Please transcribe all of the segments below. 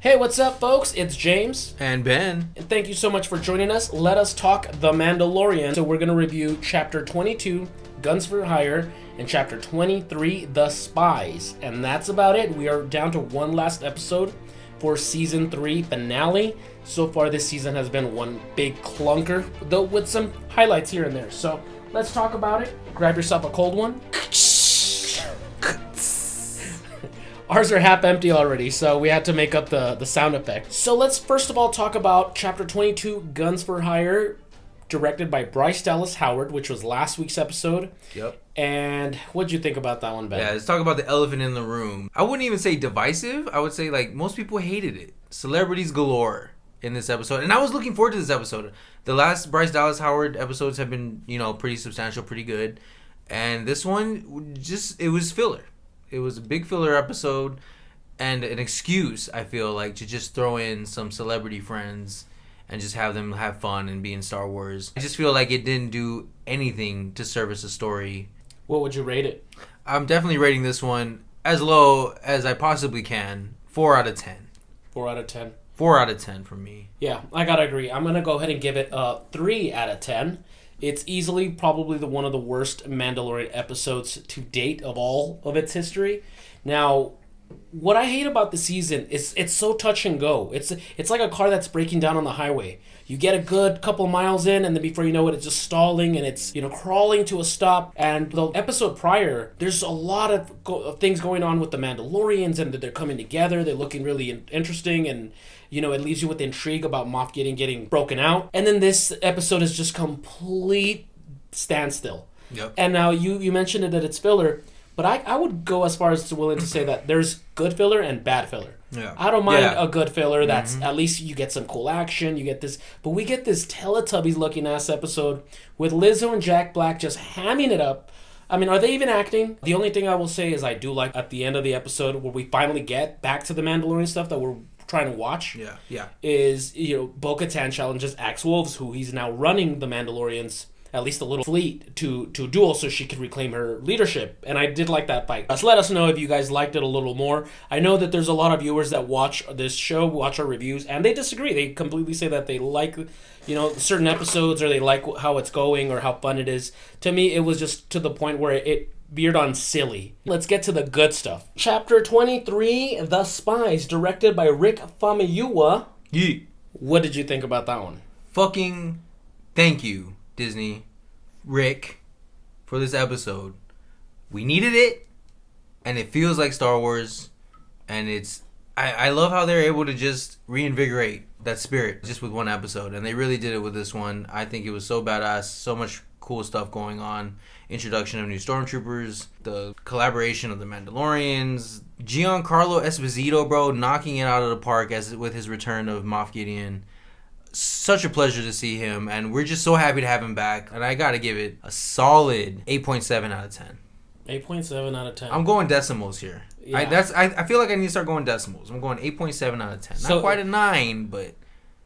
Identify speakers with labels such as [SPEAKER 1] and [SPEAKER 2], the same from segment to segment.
[SPEAKER 1] Hey, what's up, folks? It's James.
[SPEAKER 2] And Ben.
[SPEAKER 1] And thank you so much for joining us. Let us talk The Mandalorian. So we're going to review Chapter 22, Guns for Hire, and Chapter 23, The Spies. And that's about it. We are down to one last episode for Season 3 finale. So far, this season has been one big clunker, though with some highlights here and there. So let's talk about it. Grab yourself a cold one. Ours are half empty already, so we had to make up the sound effect. So let's first of all talk about Chapter 22, Guns for Hire, directed by Bryce Dallas Howard, which was last week's episode.
[SPEAKER 2] Yep.
[SPEAKER 1] And what'd you think about that one, Ben?
[SPEAKER 2] Yeah, let's talk about the elephant in the room. I wouldn't even say divisive. I would say, most people hated it. Celebrities galore in this episode. And I was looking forward to this episode. The last Bryce Dallas Howard episodes have been, pretty substantial, pretty good. And this one, it was filler. It was a big filler episode and an excuse, I feel like, to just throw in some celebrity friends and just have them have fun and be in Star Wars. I just feel like it didn't do anything to service a story.
[SPEAKER 1] What would you rate it?
[SPEAKER 2] I'm definitely rating this one as low as I possibly can. 4 out of 10.
[SPEAKER 1] 4 out of 10.
[SPEAKER 2] 4 out of 10 for me.
[SPEAKER 1] Yeah, I gotta agree. I'm gonna go ahead and give it a 3 out of 10. It's easily probably one of the worst Mandalorian episodes to date of all of its history. Now, what I hate about the season is it's so touch and go. It's like a car that's breaking down on the highway. You get a good couple miles in, and then before you know it, it's just stalling, and it's crawling to a stop. And the episode prior, there's a lot of things going on with the Mandalorians, and that they're coming together. They're looking really interesting, and it leaves you with intrigue about Moff Gideon getting broken out. And then this episode is just complete standstill.
[SPEAKER 2] Yep.
[SPEAKER 1] And now you mentioned it that it's filler, but I would go as far as to willing to say that there's good filler and bad filler.
[SPEAKER 2] Yeah.
[SPEAKER 1] I don't mind a good filler that's at least you get some cool action, you get this, but we get this Teletubbies looking ass episode with Lizzo and Jack Black just hamming it up. I mean, are they even acting? The only thing I will say is I do like at the end of the episode where we finally get back to the Mandalorian stuff that we're trying to watch.
[SPEAKER 2] Yeah.
[SPEAKER 1] Is, Bo-Katan challenges Axe Wolves, who he's now running the Mandalorians, at least a little fleet, to duel so she could reclaim her leadership. And I did like that fight. So let us know if you guys liked it a little more. I know that there's a lot of viewers that watch this show, watch our reviews, and they disagree. They completely say that they like, certain episodes, or they like how it's going or how fun it is. To me, it was just to the point where it veered on silly. Let's get to the good stuff. Chapter 23, The Spies, directed by Rick Famuyiwa.
[SPEAKER 2] Yeah.
[SPEAKER 1] What did you think about that one?
[SPEAKER 2] Fucking thank you, Disney, Rick, for this episode. We needed it, and it feels like Star Wars, and I love how they're able to just reinvigorate that spirit just with one episode, and they really did it with this one. I think it was so badass, so much cool stuff going on. Introduction of new stormtroopers, the collaboration of the Mandalorians, Giancarlo Esposito, bro, knocking it out of the park with his return of Moff Gideon. Such a pleasure to see him, and we're just so happy to have him back. And I gotta give it a solid 8.7 out of 10.
[SPEAKER 1] 8.7 out of 10.
[SPEAKER 2] I'm going decimals here.
[SPEAKER 1] Yeah.
[SPEAKER 2] I feel like I need to start going decimals. I'm going 8.7 out of 10.
[SPEAKER 1] So,
[SPEAKER 2] not quite a 9, but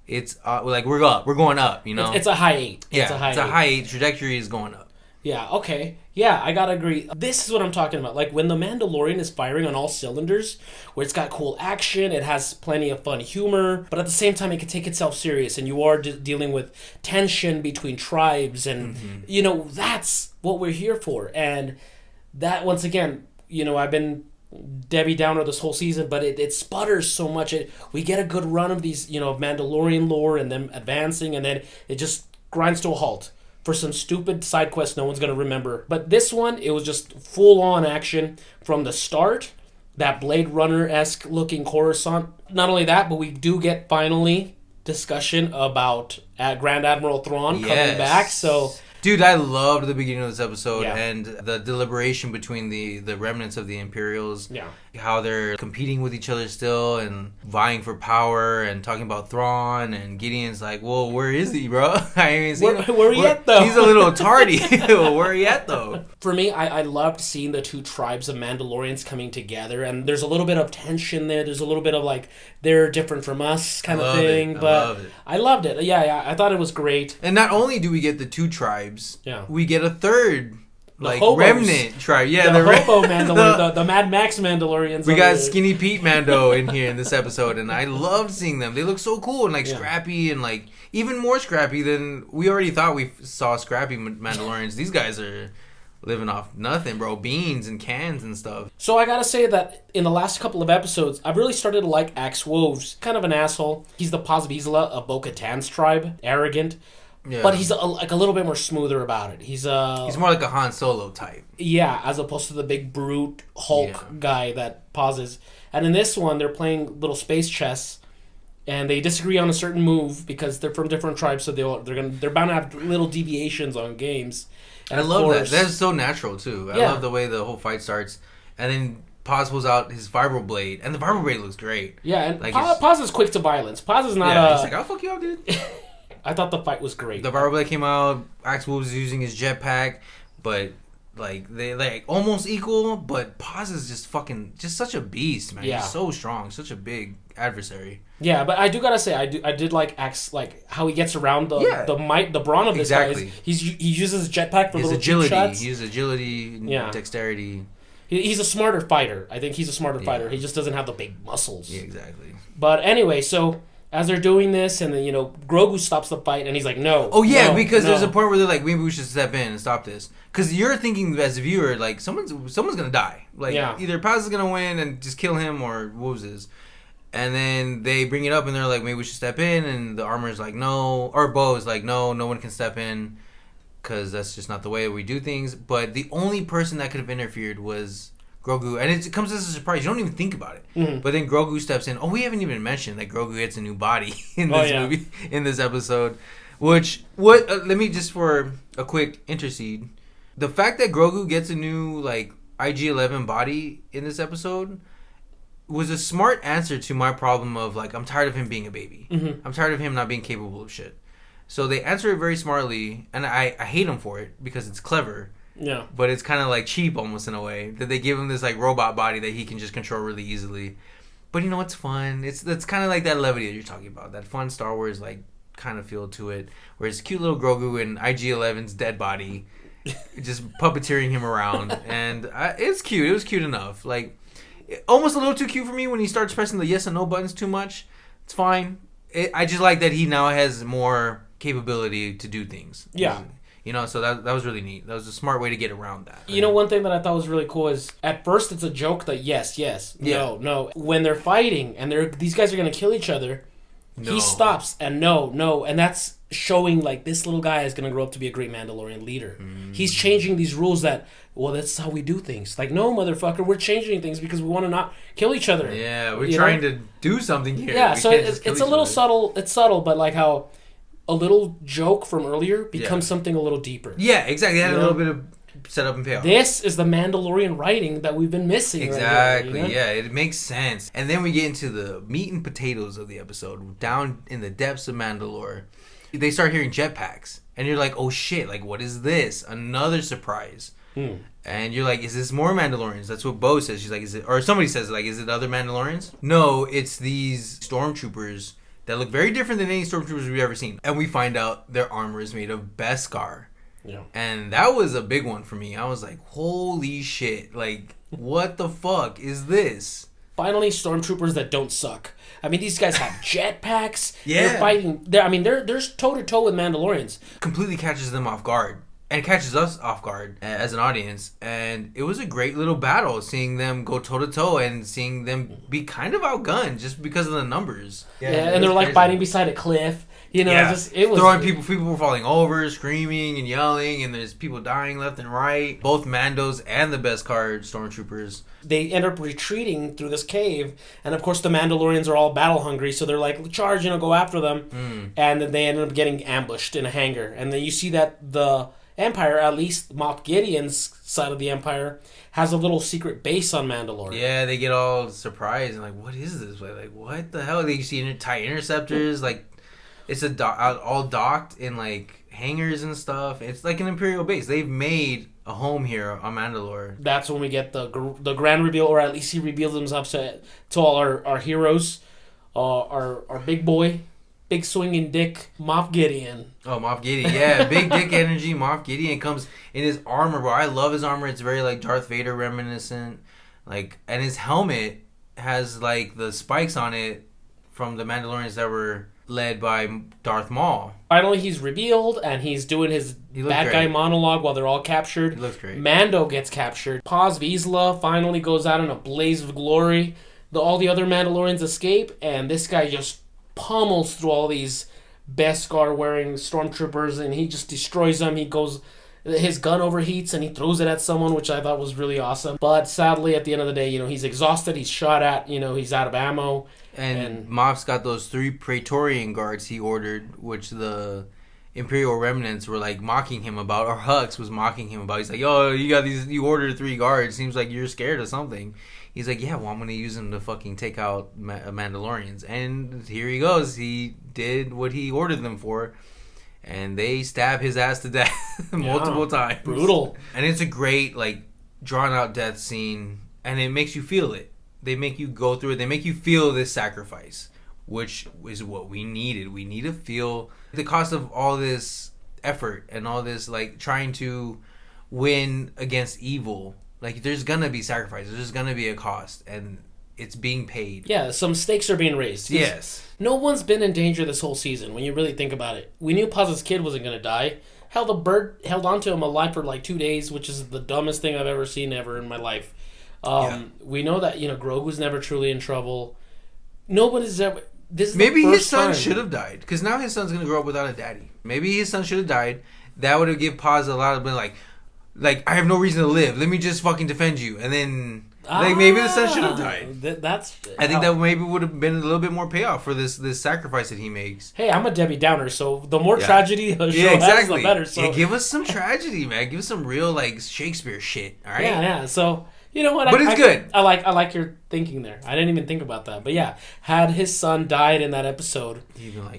[SPEAKER 2] it's we're up. We're going up.
[SPEAKER 1] It's a high 8.
[SPEAKER 2] Yeah,
[SPEAKER 1] it's a high
[SPEAKER 2] 8. Trajectory is going up.
[SPEAKER 1] Yeah, okay. Yeah, I gotta agree. This is what I'm talking about. Like, when The Mandalorian is firing on all cylinders, where it's got cool action, it has plenty of fun humor, but at the same time, it can take itself serious, and you are dealing with tension between tribes, and, that's what we're here for. And that, once again, I've been Debbie Downer this whole season, but it sputters so much. We get a good run of these, Mandalorian lore and them advancing, and then it just grinds to a halt for some stupid side quest no one's going to remember. But this one, it was just full-on action from the start. That Blade Runner-esque looking Coruscant. Not only that, but we do get finally discussion about Grand Admiral Thrawn coming back. So,
[SPEAKER 2] dude, I loved the beginning of this episode and
[SPEAKER 1] Yeah.
[SPEAKER 2] the deliberation between the remnants of the Imperials.
[SPEAKER 1] Yeah.
[SPEAKER 2] How they're competing with each other still and vying for power and talking about Thrawn, and Gideon's like, well, where is he, bro? I ain't seen him.
[SPEAKER 1] Where he at, though?
[SPEAKER 2] He's a little tardy. Where he at, though?
[SPEAKER 1] For me, I loved seeing the two tribes of Mandalorians coming together, and there's a little bit of tension there. There's a little bit of like, they're different from us kind of thing. But I loved it. Yeah, I thought it was great.
[SPEAKER 2] And not only do we get the two tribes,
[SPEAKER 1] Yeah.
[SPEAKER 2] we get a third like
[SPEAKER 1] hobos.
[SPEAKER 2] remnant tribe. Yeah,
[SPEAKER 1] the
[SPEAKER 2] the
[SPEAKER 1] hobo Mandalorian, the Mad Max Mandalorians.
[SPEAKER 2] We got Skinny Pete Mando in here in this episode, and I loved seeing them. They look so cool and like scrappy and like even more scrappy than we already thought we saw scrappy Mandalorians. These guys are living off nothing, bro. Beans and cans and stuff.
[SPEAKER 1] So I gotta say that in the last couple of episodes, I've really started to like Axe Woves. Kind of an asshole. He's the Paz Vizsla of Bo-Katan's tribe. Arrogant. Yeah. But he's like a little bit more smoother about it. He's
[SPEAKER 2] more like a Han Solo type.
[SPEAKER 1] Yeah, as opposed to the big brute Hulk guy that pauses. And in this one, they're playing little space chess, and they disagree on a certain move because they're from different tribes, so they're bound to have little deviations on games. And
[SPEAKER 2] I love that. That's so natural too. I love the way the whole fight starts, and then Paz pulls out his vibroblade, and the vibroblade looks great.
[SPEAKER 1] Yeah, and like Paz is quick to violence. Paz is not.
[SPEAKER 2] Yeah, he's like, I'll fuck you up, dude.
[SPEAKER 1] I thought the fight was great.
[SPEAKER 2] The vibroblade came out. Axe Wolves is using his jetpack, but like they like almost equal. But Paz is just such a beast, man. Yeah. He's so strong, such a big adversary.
[SPEAKER 1] Yeah, but I do gotta say, I did like Axe, like how he gets around the brawn of this guy. He uses his jetpack for little agility. Shots.
[SPEAKER 2] He uses agility, dexterity.
[SPEAKER 1] He's a smarter fighter. I think he's a smarter fighter. He just doesn't have the big muscles.
[SPEAKER 2] Yeah, exactly.
[SPEAKER 1] But anyway, so as they're doing this, and then Grogu stops the fight, and he's like, "No."
[SPEAKER 2] Oh yeah, because there's a point where they're like, "Maybe we should step in and stop this." Because you're thinking as a viewer, like someone's gonna die. Like either Paz is gonna win and just kill him, or Wolves is. And then they bring it up, and they're like, maybe we should step in. And the armor's like, no. Or Bo is like, no one can step in. Because that's just not the way we do things. But the only person that could have interfered was Grogu. And it comes as a surprise. You don't even think about it. Mm-hmm. But then Grogu steps in. Oh, we haven't even mentioned that Grogu gets a new body in this movie, in this episode. Let me just for a quick intercede. The fact that Grogu gets a new, like, IG-11 body in this episode was a smart answer to my problem of, like, I'm tired of him being a baby. Mm-hmm. I'm tired of him not being capable of shit. So they answer it very smartly, and I hate him for it because it's clever. Yeah. But it's kind of, like, cheap almost in a way that they give him this, like, robot body that he can just control really easily. But, it's fun. That's kind of like that levity that you're talking about. That fun Star Wars, like, kind of feel to it. Where it's cute little Grogu and IG-11's dead body just puppeteering him around. And it's cute. It was cute enough. Like, almost a little too cute for me when he starts pressing the yes and no buttons too much. It's fine. I just like that he now has more capability to do things. Yeah. So that was really neat. That was a smart way to get around that.
[SPEAKER 1] One thing that I thought was really cool is at first it's a joke that yes, no. When they're fighting and these guys are going to kill each other, he stops and no. And that's showing like this little guy is going to grow up to be a great Mandalorian leader. He's changing these rules that's how we do things. Like, no, motherfucker, we're changing things because we want to not kill each other.
[SPEAKER 2] Yeah, we're trying to do something here.
[SPEAKER 1] Yeah, so it's a little subtle. It's subtle, but like how a little joke from earlier becomes something a little deeper.
[SPEAKER 2] Yeah, exactly. It had a little bit of setup and payoff.
[SPEAKER 1] This is the Mandalorian writing that we've been missing.
[SPEAKER 2] Exactly.
[SPEAKER 1] Right here,
[SPEAKER 2] it makes sense. And then we get into the meat and potatoes of the episode, down in the depths of Mandalore. They start hearing jetpacks, and you're like, oh shit, like what is this? Another surprise. And you're like, is this more Mandalorians? That's what Bo says. She's like, is it, or somebody says, like, is it other Mandalorians? No, it's these stormtroopers that look very different than any stormtroopers we've ever seen. And we find out their armor is made of Beskar. Yeah. And that was a big one for me. I was like, holy shit, like, what the fuck is this?
[SPEAKER 1] Finally, stormtroopers that don't suck. I mean, these guys have jetpacks. Yeah. They're fighting. They're toe-to-toe with Mandalorians.
[SPEAKER 2] Completely catches them off guard. And catches us off guard as an audience. And it was a great little battle, seeing them go toe-to-toe and seeing them be kind of outgunned just because of the numbers.
[SPEAKER 1] Yeah, and they're like fighting beside a cliff. It was
[SPEAKER 2] throwing people were falling over, screaming and yelling, and there's people dying left and right. Both Mandos and the Beskar stormtroopers.
[SPEAKER 1] They end up retreating through this cave, and of course the Mandalorians are all battle hungry, so they're like, charge, go after them. And then they end up getting ambushed in a hangar. And then you see that the Empire, at least Moff Gideon's side of the Empire, has a little secret base on Mandalore.
[SPEAKER 2] Yeah, they get all surprised and like, what is this? Like, what the hell? They see TIE interceptors, like, it's all docked in like hangars and stuff. It's like an Imperial base. They've made a home here on Mandalore.
[SPEAKER 1] That's when we get the grand reveal, or at least he reveals himself to all our heroes, our big boy. big swinging dick Moff Gideon.
[SPEAKER 2] Oh, Moff Gideon. Yeah, big dick energy. Moff Gideon comes in his armor, bro. I love his armor. It's very, like, Darth Vader reminiscent. Like, and his helmet has, like, the spikes on it from the Mandalorians that were led by Darth Maul.
[SPEAKER 1] Finally, he's revealed, and he's doing his bad guy monologue while they're all captured.
[SPEAKER 2] He looks great.
[SPEAKER 1] Mando gets captured. Paz Vizsla finally goes out in a blaze of glory. All the other Mandalorians escape, and this guy just pummels through all these Beskar-wearing stormtroopers, and he just destroys them. His gun overheats, and he throws it at someone, which I thought was really awesome. But sadly, at the end of the day, he's exhausted. He's shot at. He's out of ammo.
[SPEAKER 2] And Moff's got those 3 Praetorian guards he ordered, which the Imperial remnants were, like, mocking him about, or Hux was mocking him about. He's like, yo, you ordered 3 guards. Seems like you're scared of something. He's like, yeah, well, I'm going to use them to fucking take out Mandalorians. And here he goes. He did what he ordered them for. And they stab his ass to death multiple times.
[SPEAKER 1] Brutal.
[SPEAKER 2] And it's a great, like, drawn-out death scene. And it makes you feel it. They make you go through it. They make you feel this sacrifice, which is what we needed. We need to feel the cost of all this effort and all this, like, trying to win against evil. Like, there's going to be sacrifices. There's going to be a cost. And it's being paid.
[SPEAKER 1] Yeah, some stakes are being raised.
[SPEAKER 2] Yes.
[SPEAKER 1] No one's been in danger this whole season, when you really think about it. We knew Paz's kid wasn't going to die. Hell, the bird held onto him alive for like 2 days, which is the dumbest thing I've ever seen in my life. We know that, Grogu's never truly in trouble. Nobody's ever...
[SPEAKER 2] Maybe his son should have died, because now his son's going to grow up without a daddy. Maybe his son should have died. That would have given Paz a lot of... Like, I have no reason to live. Let me just fucking defend you. And then... maybe the son should have died. I think that maybe would have been a little bit more payoff for this sacrifice that he makes.
[SPEAKER 1] Hey, I'm a Debbie Downer, so the more tragedy a show has, the better. So
[SPEAKER 2] give us some tragedy, man. Give us some real, like, Shakespeare shit. All right.
[SPEAKER 1] Yeah. So you know what?
[SPEAKER 2] But it's good.
[SPEAKER 1] I like your thinking there. I didn't even think about that. But yeah, had his son died in that episode,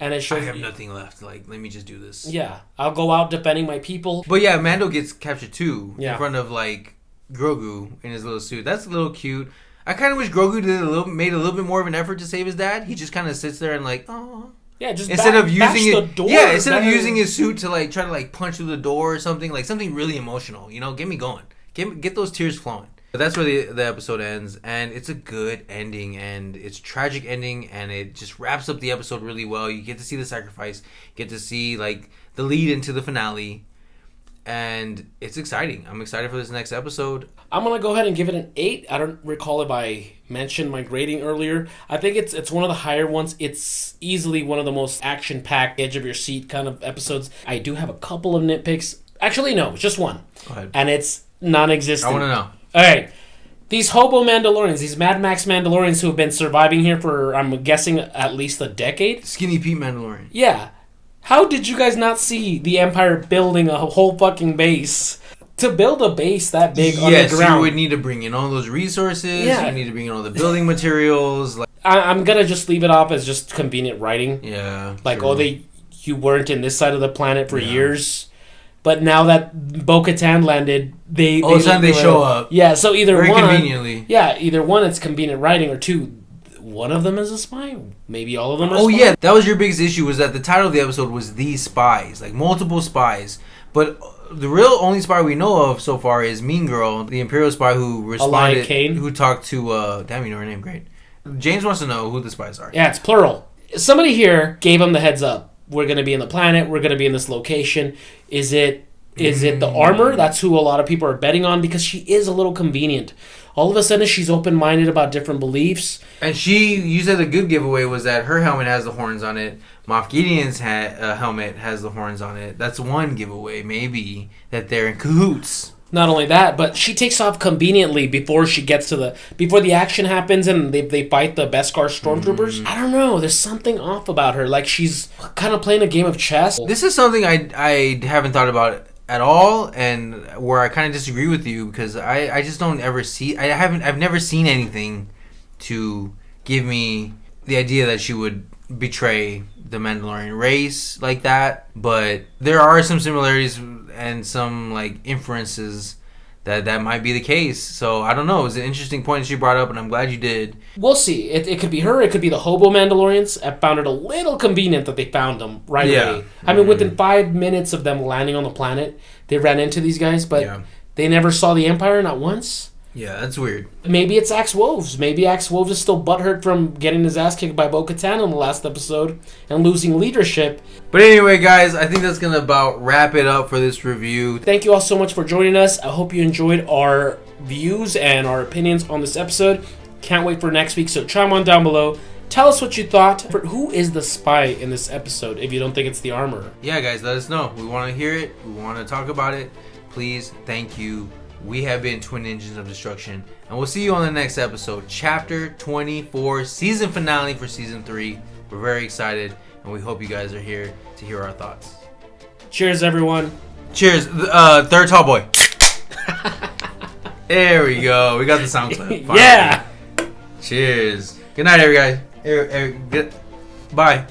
[SPEAKER 2] and it shows I have nothing left. Like, let me just do this.
[SPEAKER 1] Yeah, I'll go out defending my people.
[SPEAKER 2] But yeah, Mando gets captured too in front of like Grogu in his little suit. That's a little cute. I kind of wish Grogu made a little bit more of an effort to save his dad. He just kind of sits there and like, oh.
[SPEAKER 1] Yeah, just
[SPEAKER 2] instead of using
[SPEAKER 1] the door.
[SPEAKER 2] Yeah, instead of using his suit to like try to like punch through the door or something, like something really emotional. Get me going. Get those tears flowing. But that's where the episode ends, and it's a good ending, and it's a tragic ending, and it just wraps up the episode really well. You get to see the sacrifice, get to see like the lead into the finale. And it's exciting. I'm excited for this next episode.
[SPEAKER 1] I'm going to go ahead and give it an 8. I don't recall if I mentioned my grading earlier. I think it's one of the higher ones. It's easily one of the most action-packed, edge-of-your-seat kind of episodes. I do have a couple of nitpicks. Actually, no, just one.
[SPEAKER 2] Go ahead.
[SPEAKER 1] And it's non-existent.
[SPEAKER 2] I want to know.
[SPEAKER 1] All right. These hobo Mandalorians, these Mad Max Mandalorians who have been surviving here for, I'm guessing, at least a decade.
[SPEAKER 2] Skinny Pete Mandalorian.
[SPEAKER 1] Yeah. How did you guys not see the Empire building a whole fucking base? To build a base that big underground...
[SPEAKER 2] Yes, you would need to bring in all those resources. Yeah. You need to bring in all the building materials.
[SPEAKER 1] I'm going to just leave it off as just convenient writing.
[SPEAKER 2] Yeah.
[SPEAKER 1] Like, you weren't in this side of the planet for years. But now that Bo-Katan landed, they
[SPEAKER 2] show up.
[SPEAKER 1] Yeah, so
[SPEAKER 2] very conveniently.
[SPEAKER 1] Yeah, either one, it's convenient writing, or two, one of them is a spy. Maybe all of them are spies.
[SPEAKER 2] Yeah, that was your biggest issue, was that the title of the episode was These Spies. Like, multiple spies. But the real only spy we know of so far is Mean Girl, the Imperial spy who responded, who talked to, damn, you know her name, great. James wants to know who the spies are.
[SPEAKER 1] Yeah, it's plural. Somebody here gave him the heads up. We're going to be in the planet. We're going to be in this location. Is it the armor? That's who a lot of people are betting on, because she is a little convenient. All of a sudden, she's open-minded about different beliefs.
[SPEAKER 2] And you said the good giveaway was that her helmet has the horns on it. Moff Gideon's helmet has the horns on it. That's one giveaway, maybe, that they're in cahoots.
[SPEAKER 1] Not only that, but she takes off conveniently before she gets to before the action happens and they fight the Beskar stormtroopers. I don't know. There's something off about her. Like, she's kind of playing a game of chess.
[SPEAKER 2] This is something I haven't thought about at all, and where I kind of disagree with you, because I just don't ever see... I've never seen anything to give me the idea that she would betray the Mandalorian race like that. But there are some similarities and some like inferences that might be the case. So I don't know. It was an interesting point she brought up, and I'm glad you did.
[SPEAKER 1] We'll see. It could be her. It could be the hobo Mandalorians. I found it a little convenient that they found them right away. I mean, within 5 minutes of them landing on the planet, they ran into these guys, but they never saw the Empire, not once.
[SPEAKER 2] Yeah, that's weird.
[SPEAKER 1] Maybe it's Axe Woves. Maybe Axe Woves is still butthurt from getting his ass kicked by Bo-Katan in the last episode and losing leadership.
[SPEAKER 2] But anyway, guys, I think that's going to about wrap it up for this review.
[SPEAKER 1] Thank you all so much for joining us. I hope you enjoyed our views and our opinions on this episode. Can't wait for next week, so chime on down below. Tell us what you thought. Who is the spy in this episode if you don't think it's the armor?
[SPEAKER 2] Yeah, guys, let us know. We want to hear it. We want to talk about it. Please, thank you. We have been Twin Engines of Destruction, and we'll see you on the next episode, Chapter 24, season finale for Season 3. We're very excited, and we hope you guys are here to hear our thoughts.
[SPEAKER 1] Cheers, everyone.
[SPEAKER 2] Cheers. Third tall boy. There we go. We got the sound clip.
[SPEAKER 1] Yeah.
[SPEAKER 2] Cheers. Good night, every guy. Bye.